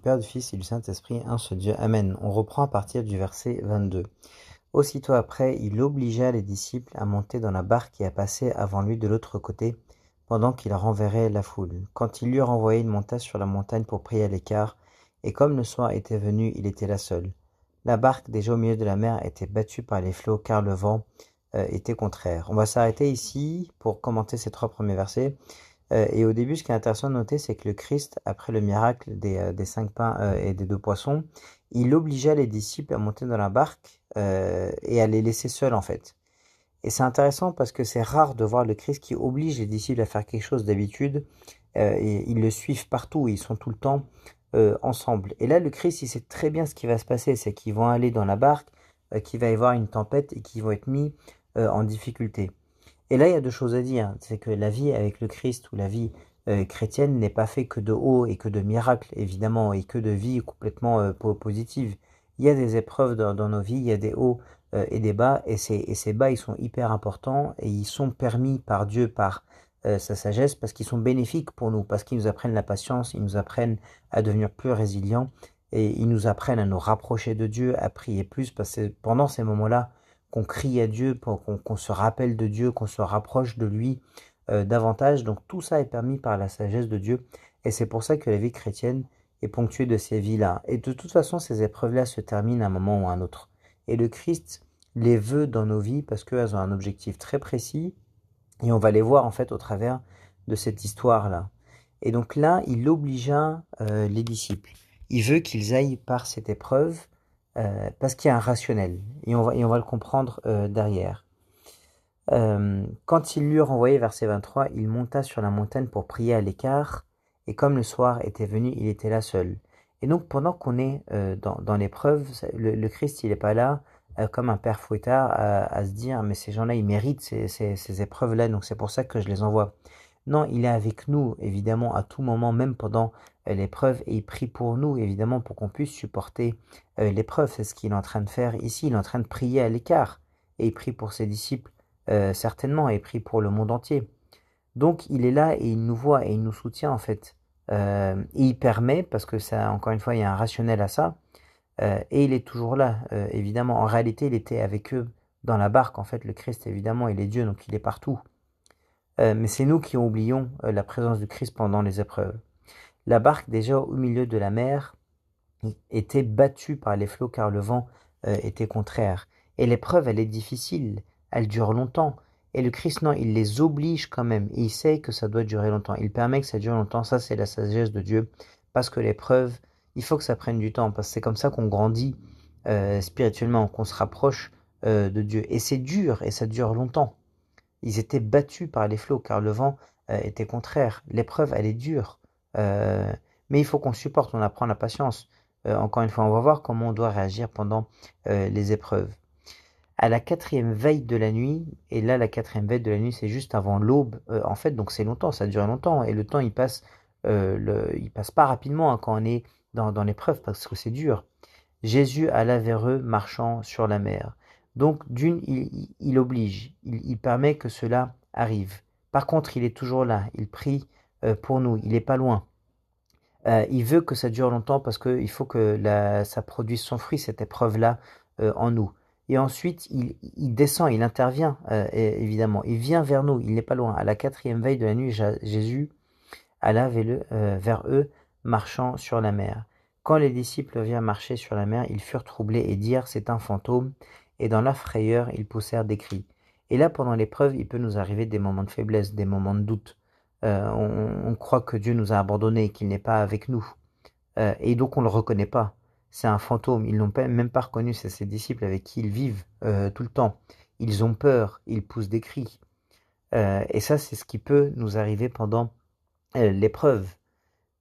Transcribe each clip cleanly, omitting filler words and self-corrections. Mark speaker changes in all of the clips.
Speaker 1: Père, du Fils et du Saint-Esprit, un seul Dieu. Amen. On reprend à partir du verset 22. Aussitôt après, il obligea les disciples à monter dans la barque et à passer avant lui de l'autre côté, pendant qu'il renverrait la foule. Quand il l'eut renvoyé, il monta sur la montagne pour prier à l'écart, et comme le soir était venu, il était là seul. La barque, déjà au milieu de la mer, était battue par les flots, car le vent était contraire. On va s'arrêter ici pour commenter ces 3 premiers versets. Et au début, ce qui est intéressant de noter, c'est que le Christ, après le miracle des 5 pains et des 2 poissons, il obligea les disciples à monter dans la barque et à les laisser seuls en fait. Et c'est intéressant parce que c'est rare de voir le Christ qui oblige les disciples à faire quelque chose d'habitude. Et ils le suivent partout, ils sont tout le temps ensemble. Et là, le Christ, il sait très bien ce qui va se passer, c'est qu'ils vont aller dans la barque, qu'il va y avoir une tempête et qu'ils vont être mis en difficulté. Et là, il y a 2 choses à dire. C'est que la vie avec le Christ ou la vie chrétienne n'est pas fait que de hauts et que de miracles, évidemment, et que de vie complètement positive. Il y a des épreuves dans nos vies, il y a des hauts et des bas, et ces bas, ils sont hyper importants et ils sont permis par Dieu, par sa sagesse, parce qu'ils sont bénéfiques pour nous, parce qu'ils nous apprennent la patience, ils nous apprennent à devenir plus résilients, et ils nous apprennent à nous rapprocher de Dieu, à prier plus, parce que pendant ces moments-là, qu'on crie à Dieu, qu'on se rappelle de Dieu, qu'on se rapproche de lui davantage. Donc tout ça est permis par la sagesse de Dieu. Et c'est pour ça que la vie chrétienne est ponctuée de ces vies-là. Et de toute façon, ces épreuves-là se terminent à un moment ou à un autre. Et le Christ les veut dans nos vies parce qu'elles ont un objectif très précis. Et on va les voir en fait au travers de cette histoire-là. Et donc là, il obligea les disciples. Il veut qu'ils aillent par cette épreuve parce qu'il y a un rationnel. Et on va le comprendre derrière. Quand il l'eut renvoyé, verset 23, il monta sur la montagne pour prier à l'écart, et comme le soir était venu, il était là seul. Et donc pendant qu'on est dans l'épreuve, le Christ, il n'est pas là comme un père fouettard à se dire, mais ces gens-là, ils méritent ces épreuves-là, donc c'est pour ça que je les envoie. Non, il est avec nous, évidemment, à tout moment, même pendant l'épreuve, et il prie pour nous, évidemment, pour qu'on puisse supporter l'épreuve. C'est ce qu'il est en train de faire ici, il est en train de prier à l'écart, et il prie pour ses disciples certainement, et prie pour le monde entier. Donc il est là et il nous voit et il nous soutient en fait. Et il permet, parce que ça, encore une fois, il y a un rationnel à ça, et il est toujours là, évidemment. En réalité, il était avec eux dans la barque, en fait, le Christ, évidemment, il est Dieu, donc il est partout. Mais c'est nous qui oublions la présence du Christ pendant les épreuves. La barque, déjà au milieu de la mer, était battue par les flots car le vent était contraire. Et l'épreuve, elle est difficile, elle dure longtemps. Et le Christ, non, il les oblige quand même. Et il sait que ça doit durer longtemps. Il permet que ça dure longtemps. Ça, c'est la sagesse de Dieu. Parce que l'épreuve, il faut que ça prenne du temps. Parce que c'est comme ça qu'on grandit spirituellement, qu'on se rapproche de Dieu. Et c'est dur et ça dure longtemps. Ils étaient battus par les flots car le vent était contraire. L'épreuve, elle est dure. Mais il faut qu'on supporte, on apprend la patience. Encore une fois, on va voir comment on doit réagir pendant les épreuves. À la 4e veille de la nuit, et là la 4e veille de la nuit c'est juste avant l'aube, en fait, donc c'est longtemps, ça dure longtemps, et le temps il passe pas rapidement quand on est dans l'épreuve, parce que c'est dur. Jésus alla vers eux marchant sur la mer. Donc d'une, il oblige, il permet que cela arrive. Par contre, il est toujours là, il prie pour nous, il n'est pas loin. Il veut que ça dure longtemps parce qu'il faut que ça produise son fruit, cette épreuve-là, en nous. Et ensuite, il descend, il intervient, évidemment. Il vient vers nous, il n'est pas loin. À la 4e veille de la nuit, Jésus alla vers eux, marchant sur la mer. Quand les disciples virent marcher sur la mer, ils furent troublés et dirent, c'est un fantôme. Et dans la frayeur, ils poussèrent des cris. Et là, pendant l'épreuve, il peut nous arriver des moments de faiblesse, des moments de doute. On croit que Dieu nous a abandonnés, qu'il n'est pas avec nous. Et donc on ne le reconnaît pas. C'est un fantôme. Ils l'ont même pas reconnu. C'est ses disciples avec qui ils vivent tout le temps. Ils ont peur. Ils poussent des cris. Et ça, c'est ce qui peut nous arriver pendant l'épreuve.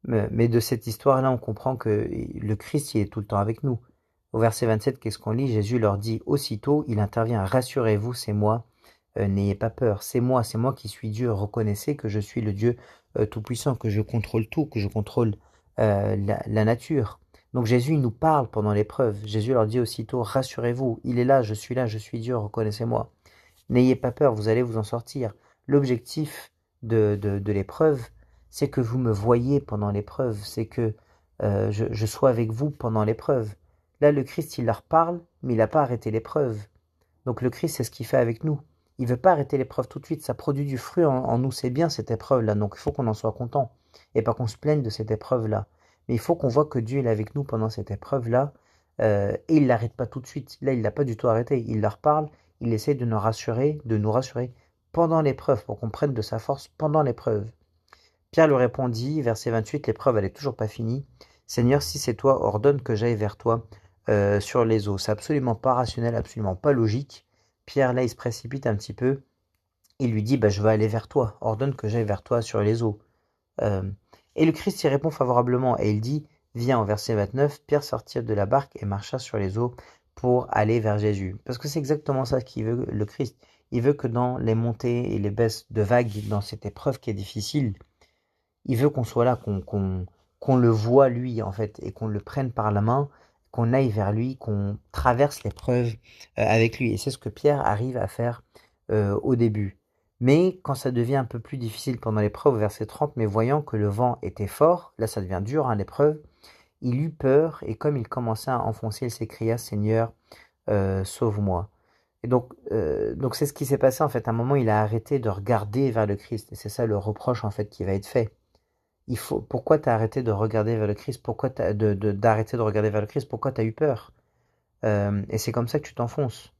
Speaker 1: Mais de cette histoire-là, on comprend que le Christ, il est tout le temps avec nous. Au verset 27, qu'est-ce qu'on lit? Jésus leur dit, aussitôt, il intervient, rassurez-vous, c'est moi, n'ayez pas peur, c'est moi qui suis Dieu, reconnaissez que je suis le Dieu tout-puissant, que je contrôle tout, que je contrôle la nature. Donc Jésus, il nous parle pendant l'épreuve. Jésus leur dit aussitôt, rassurez-vous, il est là, je suis Dieu, reconnaissez-moi. N'ayez pas peur, vous allez vous en sortir. L'objectif de l'épreuve, c'est que vous me voyez pendant l'épreuve, c'est que je sois avec vous pendant l'épreuve. Là, le Christ, il leur parle, mais il n'a pas arrêté l'épreuve. Donc le Christ, c'est ce qu'il fait avec nous. Il veut pas arrêter l'épreuve tout de suite, ça produit du fruit en nous, c'est bien cette épreuve-là, donc il faut qu'on en soit content, et pas qu'on se plaigne de cette épreuve-là. Mais il faut qu'on voit que Dieu est avec nous pendant cette épreuve-là, et il l'arrête pas tout de suite. Là, il l'a pas du tout arrêté, il leur parle, il essaie de nous rassurer pendant l'épreuve, pour qu'on prenne de sa force pendant l'épreuve. Pierre lui répondit, verset 28, l'épreuve elle est toujours pas finie. Seigneur, si c'est toi, ordonne que j'aille vers toi sur les eaux. C'est absolument pas rationnel, absolument pas logique. Pierre là, il se précipite un petit peu. Il lui dit, bah, je vais aller vers toi. Ordonne que j'aille vers toi sur les eaux. Euh, et le Christ y répond favorablement et il dit, viens, au verset 29, Pierre sortit de la barque et marcha sur les eaux pour aller vers Jésus. Parce que c'est exactement ça qu'il veut le Christ. Il veut que dans les montées et les baisses de vagues, dans cette épreuve qui est difficile, il veut qu'on soit là, qu'on le voit lui en fait, et qu'on le prenne par la main, qu'on aille vers lui, qu'on traverse l'épreuve avec lui. Et c'est ce que Pierre arrive à faire au début. Mais quand ça devient un peu plus difficile pendant l'épreuve, au verset 30, mais voyant que le vent était fort, là ça devient dur, hein, l'épreuve, il eut peur, et comme il commençait à enfoncer, il s'écria, Seigneur, sauve-moi. Et donc c'est ce qui s'est passé en fait. À un moment, il a arrêté de regarder vers le Christ. Et c'est ça le reproche en fait qui va être fait. Pourquoi t'as arrêté de regarder vers le Christ? Pourquoi d'arrêter de regarder vers le Christ? Pourquoi t'as eu peur? Et c'est comme ça que tu t'enfonces.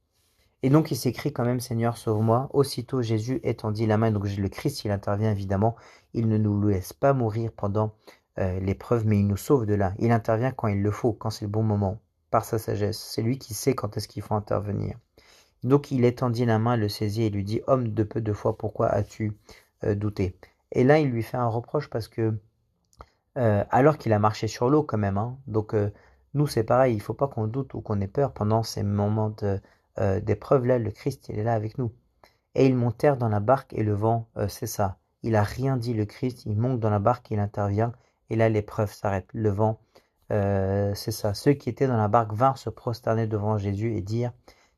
Speaker 1: Et donc il s'écrie quand même, Seigneur, sauve-moi. Aussitôt Jésus étendit la main. Donc le Christ, il intervient évidemment. Il ne nous laisse pas mourir pendant l'épreuve, mais il nous sauve de là. Il intervient quand il le faut, quand c'est le bon moment, par sa sagesse. C'est lui qui sait quand est-ce qu'il faut intervenir. Donc il étendit la main, le saisit et lui dit, homme de peu de foi, pourquoi as-tu douté? Et là, il lui fait un reproche parce que alors qu'il a marché sur l'eau quand même, hein. Donc nous c'est pareil, il faut pas qu'on doute ou qu'on ait peur pendant ces moments d'épreuve là, le Christ il est là avec nous. Et ils montèrent dans la barque et le vent cessa. Il a rien dit le Christ, il monte dans la barque, il intervient et là l'épreuve s'arrête, le vent cessa. Ceux qui étaient dans la barque vinrent se prosterner devant Jésus et dire,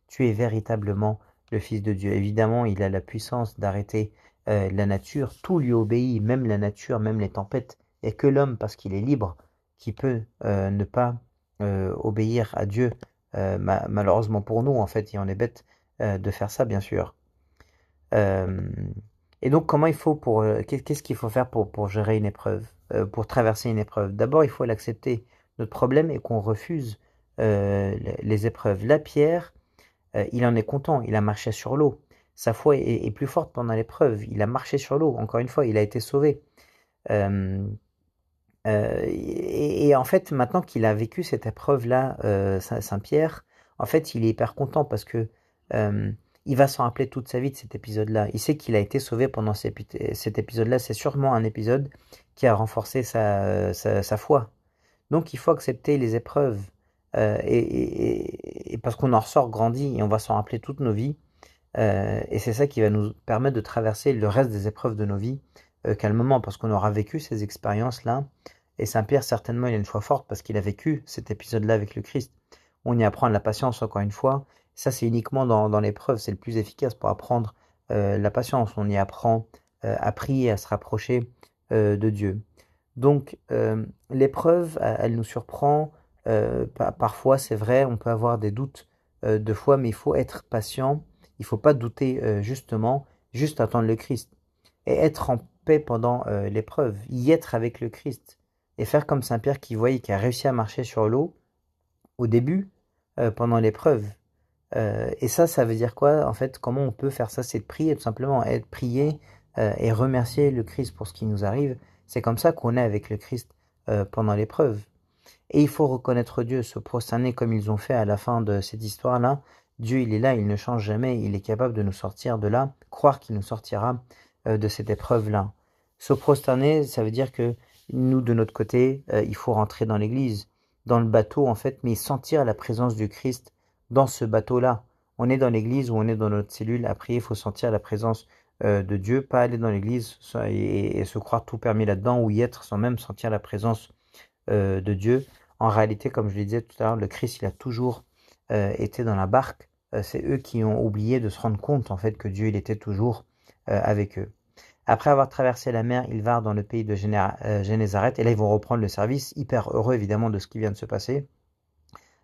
Speaker 1: tu es véritablement le Fils de Dieu. Évidemment, il a la puissance d'arrêter la nature, tout lui obéit, même la nature, même les tempêtes. Il n'y a que l'homme, parce qu'il est libre, qui peut ne pas obéir à Dieu. Malheureusement pour nous, en fait, et on est bête de faire ça, bien sûr. Euh, et donc, comment il faut qu'est-ce qu'il faut faire pour gérer une épreuve, pour traverser une épreuve? D'abord, il faut l'accepter. Notre problème est qu'on refuse les épreuves. La pierre, il en est content, il a marché sur l'eau. Sa foi est plus forte pendant l'épreuve. Il a marché sur l'eau. Encore une fois, il a été sauvé. Euh, et en fait, maintenant qu'il a vécu cette épreuve-là, Saint-Pierre, en fait, il est hyper content parce que euh, il va s'en rappeler toute sa vie de cet épisode-là. Il sait qu'il a été sauvé pendant cet épisode-là. C'est sûrement un épisode qui a renforcé sa foi. Donc, il faut accepter les épreuves et parce qu'on en ressort grandi et on va s'en rappeler toute nos vies. Et c'est ça qui va nous permettre de traverser le reste des épreuves de nos vies calmement, parce qu'on aura vécu ces expériences-là. Et Saint-Pierre, certainement, il a une foi forte parce qu'il a vécu cet épisode-là avec le Christ. On y apprend la patience, encore une fois. Ça, c'est uniquement dans l'épreuve, c'est le plus efficace pour apprendre la patience. On y apprend à prier, à se rapprocher de Dieu. Donc, l'épreuve, elle nous surprend. Parfois, c'est vrai, on peut avoir des doutes de foi, mais il faut être patient. Il faut pas douter justement, juste attendre le Christ. Et être en paix pendant l'épreuve, y être avec le Christ. Et faire comme Saint Pierre qui voyait, qui a réussi à marcher sur l'eau au début, pendant l'épreuve. Et ça veut dire quoi? En fait, comment on peut faire ça? C'est de prier, tout simplement. Être prier et remercier le Christ pour ce qui nous arrive. C'est comme ça qu'on est avec le Christ pendant l'épreuve. Et il faut reconnaître Dieu, se prosterner comme ils ont fait à la fin de cette histoire-là. Dieu, il est là, il ne change jamais, il est capable de nous sortir de là, croire qu'il nous sortira de cette épreuve-là. Se prosterner, ça veut dire que nous, de notre côté, il faut rentrer dans l'église, dans le bateau en fait, mais sentir la présence du Christ dans ce bateau-là. On est dans l'église ou on est dans notre cellule, à prier, il faut sentir la présence de Dieu, pas aller dans l'église et se croire tout permis là-dedans ou y être sans même sentir la présence de Dieu. En réalité, comme je le disais tout à l'heure, le Christ, il a toujours été dans la barque. C'est eux qui ont oublié de se rendre compte en fait que Dieu, il était toujours avec eux. Après avoir traversé la mer, ils vinrent dans le pays de Génézareth, et là ils vont reprendre le service, hyper heureux évidemment de ce qui vient de se passer.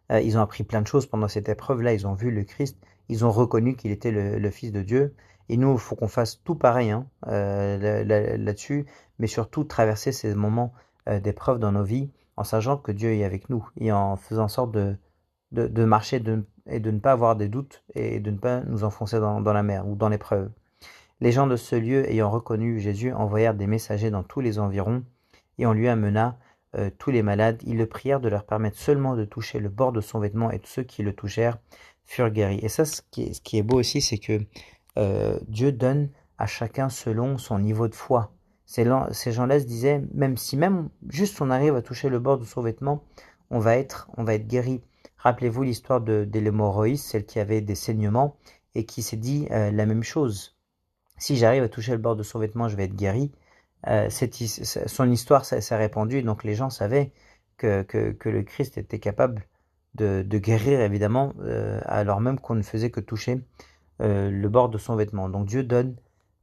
Speaker 1: Ils ont appris plein de choses pendant cette épreuve-là, ils ont vu le Christ, ils ont reconnu qu'il était le Fils de Dieu. Et nous, il faut qu'on fasse tout pareil hein, là-dessus, mais surtout traverser ces moments d'épreuve dans nos vies en sachant que Dieu est avec nous et en faisant en sorte de marcher et de ne pas avoir des doutes et de ne pas nous enfoncer dans la mer ou dans l'épreuve. Les gens de ce lieu, ayant reconnu Jésus, envoyèrent des messagers dans tous les environs, et on lui amena tous les malades. Ils le prièrent de leur permettre seulement de toucher le bord de son vêtement, et tous ceux qui le touchèrent furent guéris. Et ça, ce qui est beau aussi, c'est que Dieu donne à chacun selon son niveau de foi. Ces gens-là se disaient, même juste on arrive à toucher le bord de son vêtement, on va être guéri. Rappelez-vous l'histoire de l'hémorroïde, celle qui avait des saignements, et qui s'est dit la même chose. Si j'arrive à toucher le bord de son vêtement, je vais être guéri. Son histoire s'est répandue, donc les gens savaient que le Christ était capable de guérir, évidemment, alors même qu'on ne faisait que toucher le bord de son vêtement. Donc Dieu donne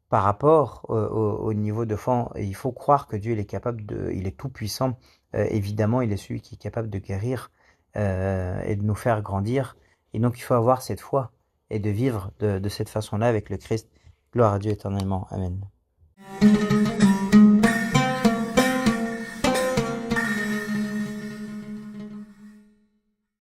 Speaker 1: par rapport au niveau de foi, il faut croire que Dieu il est capable il est tout puissant. Évidemment, il est celui qui est capable de guérir et de nous faire grandir. Et donc il faut avoir cette foi et de vivre de cette façon-là avec le Christ. Gloire à Dieu éternellement. Amen.